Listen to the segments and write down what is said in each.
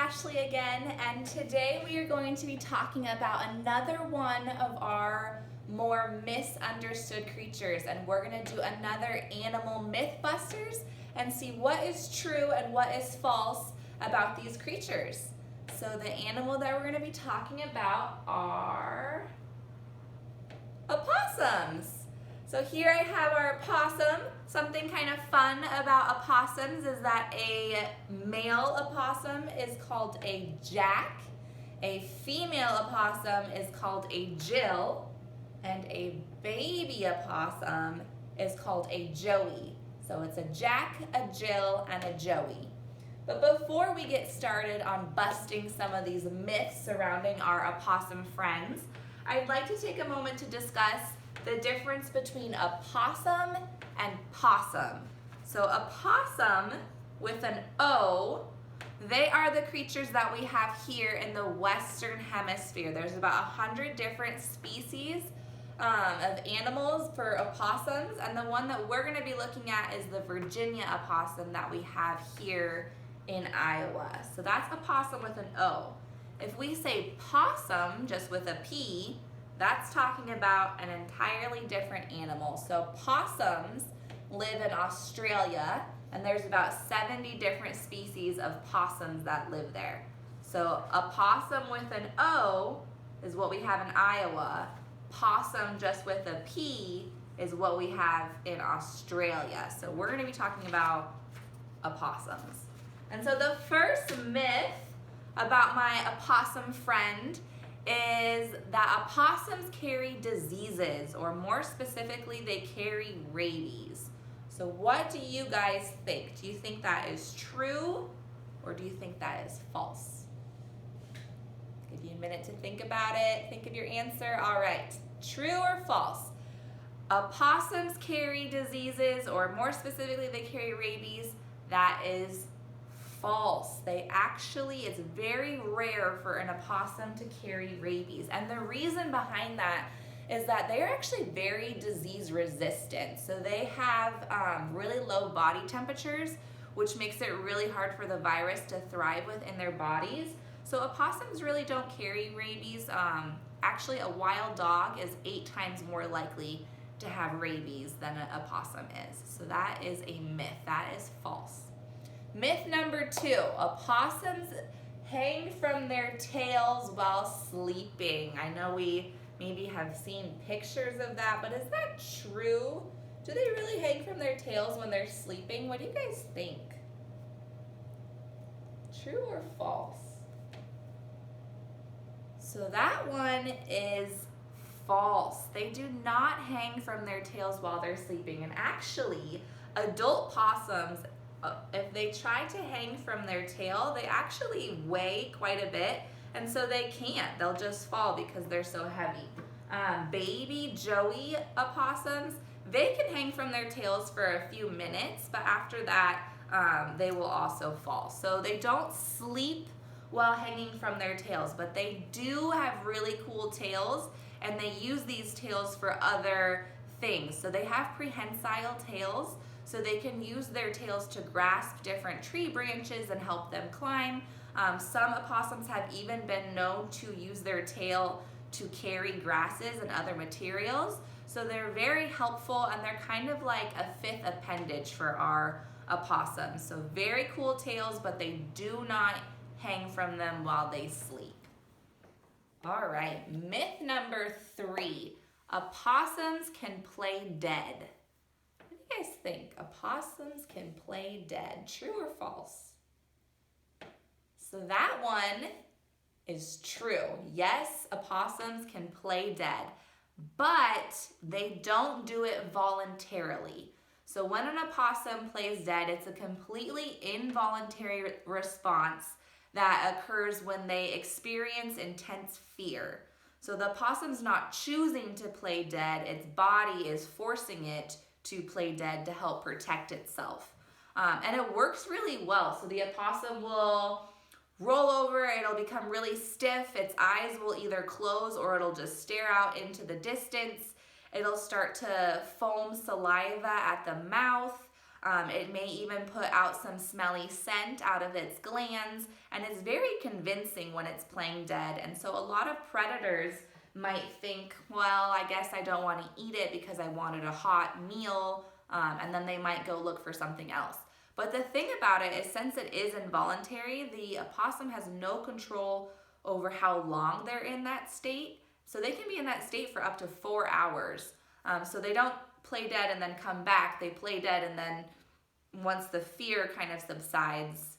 Ashley again, and today we are going to be talking about another one of our more misunderstood creatures, and we're going to do another animal mythbusters and see what is true and what is false about these creatures. So the animal that we're going to be talking about are opossums. So here I have our opossum. Something kind of fun about opossums is that a male opossum is called a jack, a female opossum is called a jill, and a baby opossum is called a joey. So it's a jack, a jill, and a joey. But before we get started on busting some of these myths surrounding our opossum friends, I'd like to take a moment to discuss the difference between a possum and possum. So a possum with an O, they are the creatures that we have here in the Western Hemisphere. There's about 100 different species of animals for opossums, and the one that we're going to be looking at is the Virginia opossum that we have here in Iowa. So that's a possum with an O. If we say possum just with a P, that's talking about an entirely different animal. So possums live in Australia, and there's about 70 different species of possums that live there. So a possum with an O is what we have in Iowa. Possum just with a P is what we have in Australia. So we're going to be talking about opossums. And so the first myth about my opossum friend is that opossums carry diseases, or more specifically, they carry rabies. So what do you guys think? Do you think that is true, or do you think that is false? Give you a minute to think about it. Think of your answer. All right, true or false? Opossums carry diseases, or more specifically, they carry rabies. That is false. It's very rare for an opossum to carry rabies. And the reason behind that is that they're actually very disease resistant. So they have really low body temperatures, which makes it really hard for the virus to thrive within their bodies. So opossums really don't carry rabies. Actually, a wild dog is 8 times more likely to have rabies than an opossum is. So that is a myth. That is false. Myth number 2, opossums hang from their tails while sleeping. I know we maybe have seen pictures of that, but is that true? Do they really hang from their tails when they're sleeping? What do you guys think? True or false? So that one is false. They do not hang from their tails while they're sleeping. And actually, adult possums, if they try to hang from their tail, they actually weigh quite a bit, and so they can't. They'll just fall because they're so heavy. Baby joey opossums, they can hang from their tails for a few minutes, but after that, they will also fall. So they don't sleep while hanging from their tails, but they do have really cool tails, and they use these tails for other things. So they have prehensile tails, so they can use their tails to grasp different tree branches and help them climb. Some opossums have even been known to use their tail to carry grasses and other materials. So they're very helpful, and they're kind of like a 5th appendage for our opossums. So very cool tails, but they do not hang from them while they sleep. All right, myth number 3, opossums can play dead. What do you guys think? Opossums can play dead. True or false? So that one is true. Yes, opossums can play dead, but they don't do it voluntarily. So when an opossum plays dead, it's a completely involuntary response that occurs when they experience intense fear. So the opossum's not choosing to play dead, its body is forcing it to play dead to help protect itself. And it works really well. So the opossum will roll over, it'll become really stiff, its eyes will either close or it'll just stare out into the distance. It'll start to foam saliva at the mouth. It may even put out some smelly scent out of its glands, and it's very convincing when it's playing dead. And so a lot of predators might think, well, I guess I don't want to eat it because I wanted a hot meal, and then they might go look for something else. But the thing about it is, since it is involuntary, the opossum has no control over how long they're in that state. So they can be in that state for up to 4 hours. So they don't play dead and then come back. They play dead, and then once the fear kind of subsides,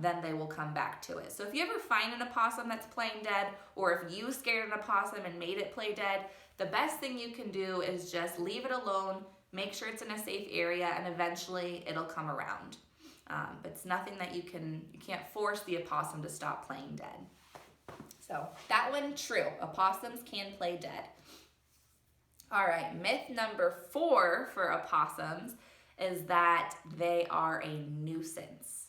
then they will come back to it. So if you ever find an opossum that's playing dead, or if you scared an opossum and made it play dead, the best thing you can do is just leave it alone, make sure it's in a safe area, and eventually it'll come around. It's nothing that you can't force the opossum to stop playing dead. So that one, true. Opossums can play dead. All right, myth number 4 for opossums is that they are a nuisance.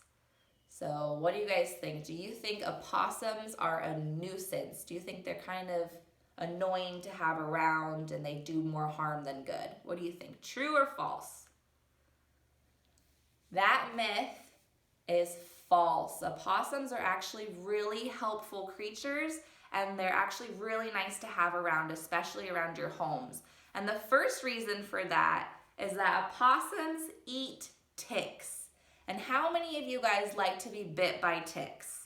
So what do you guys think? Do you think opossums are a nuisance? Do you think they're kind of annoying to have around and they do more harm than good? What do you think? True or false? That myth is false. Opossums are actually really helpful creatures, and they're actually really nice to have around, especially around your homes. And the first reason for that is that opossums eat ticks. And how many of you guys like to be bit by ticks?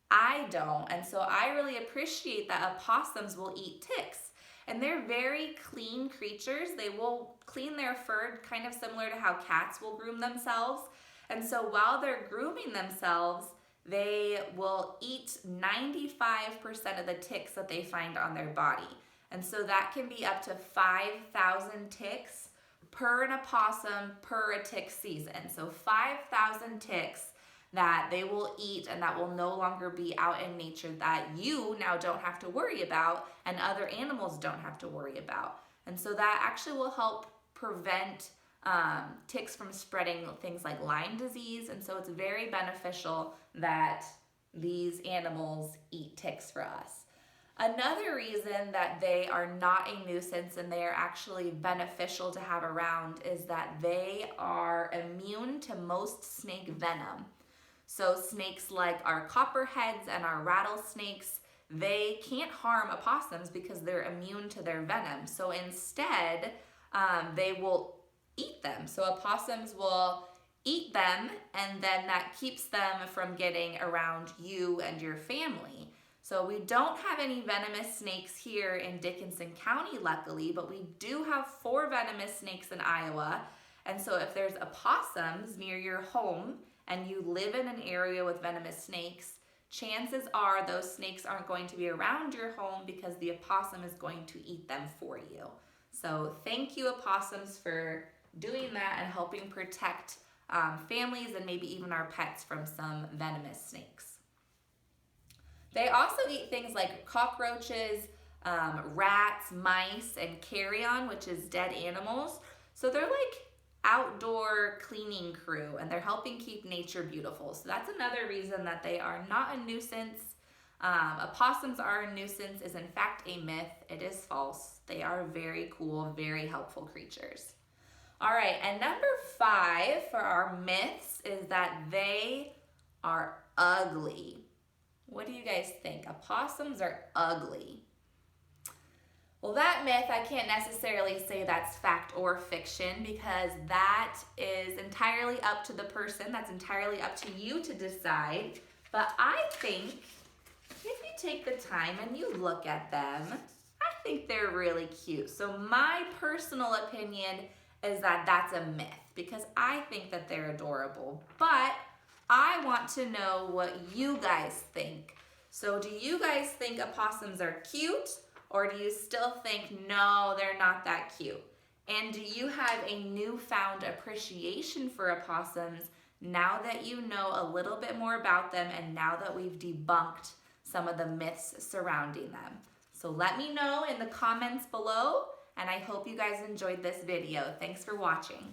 I don't, and so I really appreciate that opossums will eat ticks. And they're very clean creatures. They will clean their fur kind of similar to how cats will groom themselves. And so while they're grooming themselves, they will eat 95% of the ticks that they find on their body. And so that can be up to 5,000 ticks per an opossum per a tick season. So 5,000 ticks that they will eat and that will no longer be out in nature, that you now don't have to worry about and other animals don't have to worry about. And so that actually will help prevent ticks from spreading things like Lyme disease. And so it's very beneficial that these animals eat ticks for us. Another reason that they are not a nuisance and they are actually beneficial to have around is that they are immune to most snake venom. So snakes like our copperheads and our rattlesnakes, they can't harm opossums because they're immune to their venom. So instead, they will eat them. So opossums will eat them, and then that keeps them from getting around you and your family. So we don't have any venomous snakes here in Dickinson County, luckily, but we do have 4 venomous snakes in Iowa. And so if there's opossums near your home and you live in an area with venomous snakes, chances are those snakes aren't going to be around your home because the opossum is going to eat them for you. So thank you, opossums, for doing that and helping protect families and maybe even our pets from some venomous snakes. They also eat things like cockroaches, rats, mice, and carrion, which is dead animals. So they're like outdoor cleaning crew, and they're helping keep nature beautiful. So that's another reason that they are not a nuisance. Opossums are a nuisance is in fact a myth. It is false. They are very cool, very helpful creatures. All right, and number 5 for our myths is that they are ugly. What do you guys think? Opossums are ugly. Well, that myth, I can't necessarily say that's fact or fiction because that is entirely up to the person. That's entirely up to you to decide. But I think if you take the time and you look at them, I think they're really cute. So my personal opinion is that that's a myth because I think that they're adorable. But I want to know what you guys think. So do you guys think opossums are cute, or do you still think, no, they're not that cute? And do you have a newfound appreciation for opossums now that you know a little bit more about them and now that we've debunked some of the myths surrounding them? So let me know in the comments below, and I hope you guys enjoyed this video. Thanks for watching.